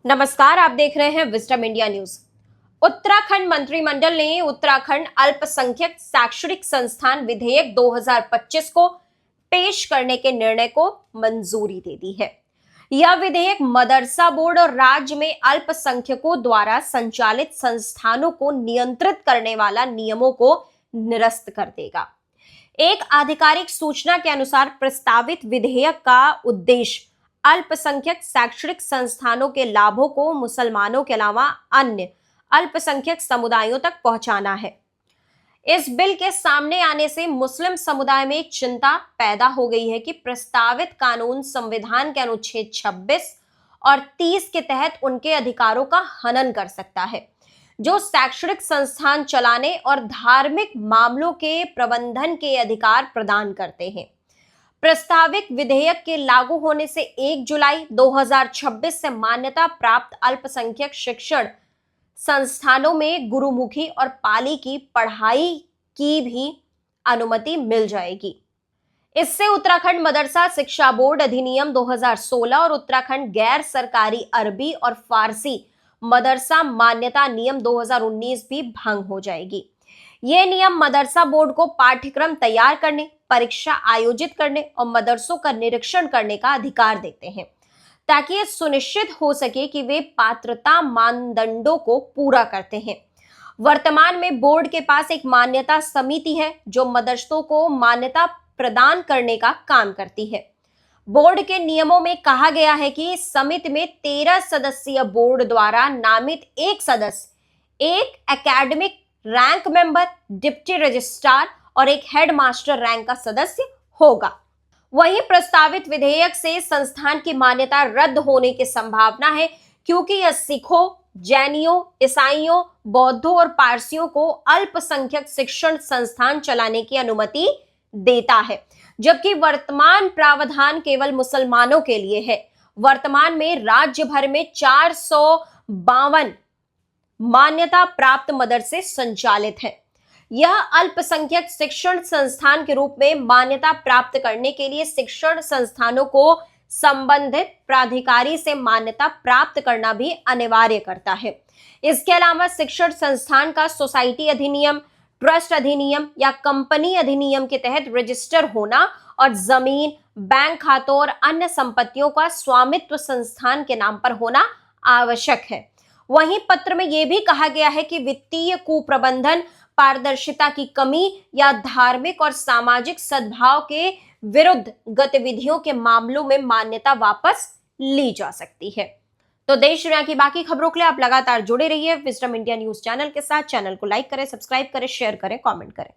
नमस्कार, आप देख रहे हैं विजडम इंडिया न्यूज। उत्तराखंड मंत्रिमंडल ने उत्तराखंड अल्पसंख्यक शैक्षणिक संस्थान विधेयक 2025 को पेश करने के निर्णय को मंजूरी दे दी है। यह विधेयक मदरसा बोर्ड और राज्य में अल्पसंख्यकों द्वारा संचालित संस्थानों को नियंत्रित करने वाला नियमों को निरस्त कर देगा। एक आधिकारिक सूचना के अनुसार प्रस्तावित विधेयक का उद्देश्य अल्पसंख्यक शैक्षणिक संस्थानों के लाभों को मुसलमानों के अलावा अन्य अल्पसंख्यक समुदायों तक पहुंचाना है। इस बिल के सामने आने से मुस्लिम समुदाय में एक चिंता पैदा हो गई है कि प्रस्तावित कानून संविधान के अनुच्छेद 26 और 30 के तहत उनके अधिकारों का हनन कर सकता है, जो शैक्षणिक संस्थान चलाने और धार्मिक मामलों के प्रबंधन के अधिकार प्रदान करते हैं। प्रस्तावित विधेयक के लागू होने से 1 जुलाई 2026 से मान्यता प्राप्त अल्पसंख्यक शिक्षण संस्थानों में गुरुमुखी और पाली की पढ़ाई की भी अनुमति मिल जाएगी। इससे उत्तराखंड मदरसा शिक्षा बोर्ड अधिनियम 2016 और उत्तराखंड गैर सरकारी अरबी और फारसी मदरसा मान्यता नियम 2019 भी भंग हो जाएगी। ये नियम मदरसा बोर्ड को पाठ्यक्रम तैयार करने, परीक्षा आयोजित करने और मदरसों का निरीक्षण करने का अधिकार देते हैं, ताकि यह सुनिश्चित हो सके कि वे पात्रता मानदंडों को पूरा करते हैं। वर्तमान में बोर्ड के पास एक मान्यता समिति है जो मदरसों को मान्यता प्रदान करने का काम करती है। बोर्ड के नियमों में कहा गया है कि इस समिति में 13 सदस्यीय बोर्ड द्वारा नामित एक सदस्य, एक academic rank member, deputy registrar और एक हेडमास्टर रैंक का सदस्य होगा। वहीं प्रस्तावित विधेयक से संस्थान की मान्यता रद्द होने की संभावना है, क्योंकि यह सिखों, जैनियों, ईसाइयों, बौद्धों और पारसियों को अल्पसंख्यक शिक्षण संस्थान चलाने की अनुमति देता है, जबकि वर्तमान प्रावधान केवल मुसलमानों के लिए है। वर्तमान में राज्य भर में 452 मान्यता प्राप्त मदरसे संचालित हैं। यह अल्पसंख्यक शिक्षण संस्थान के रूप में मान्यता प्राप्त करने के लिए शिक्षण संस्थानों को संबंधित प्राधिकारी से मान्यता प्राप्त करना भी अनिवार्य करता है। इसके अलावा शिक्षण संस्थान का सोसाइटी अधिनियम, ट्रस्ट अधिनियम या कंपनी अधिनियम के तहत रजिस्टर होना और जमीन, बैंक खातों और अन्य संपत्तियों का स्वामित्व संस्थान के नाम पर होना आवश्यक है। वहीं पत्र में यह भी कहा गया है कि वित्तीय कुप्रबंधन, पारदर्शिता की कमी या धार्मिक और सामाजिक सद्भाव के विरुद्ध गतिविधियों के मामलों में मान्यता वापस ली जा सकती है। तो देश दुनिया की बाकी खबरों के लिए आप लगातार जुड़े रहिए विजडम इंडिया न्यूज चैनल के साथ। चैनल को लाइक करें, सब्सक्राइब करें, शेयर करें, कमेंट करें।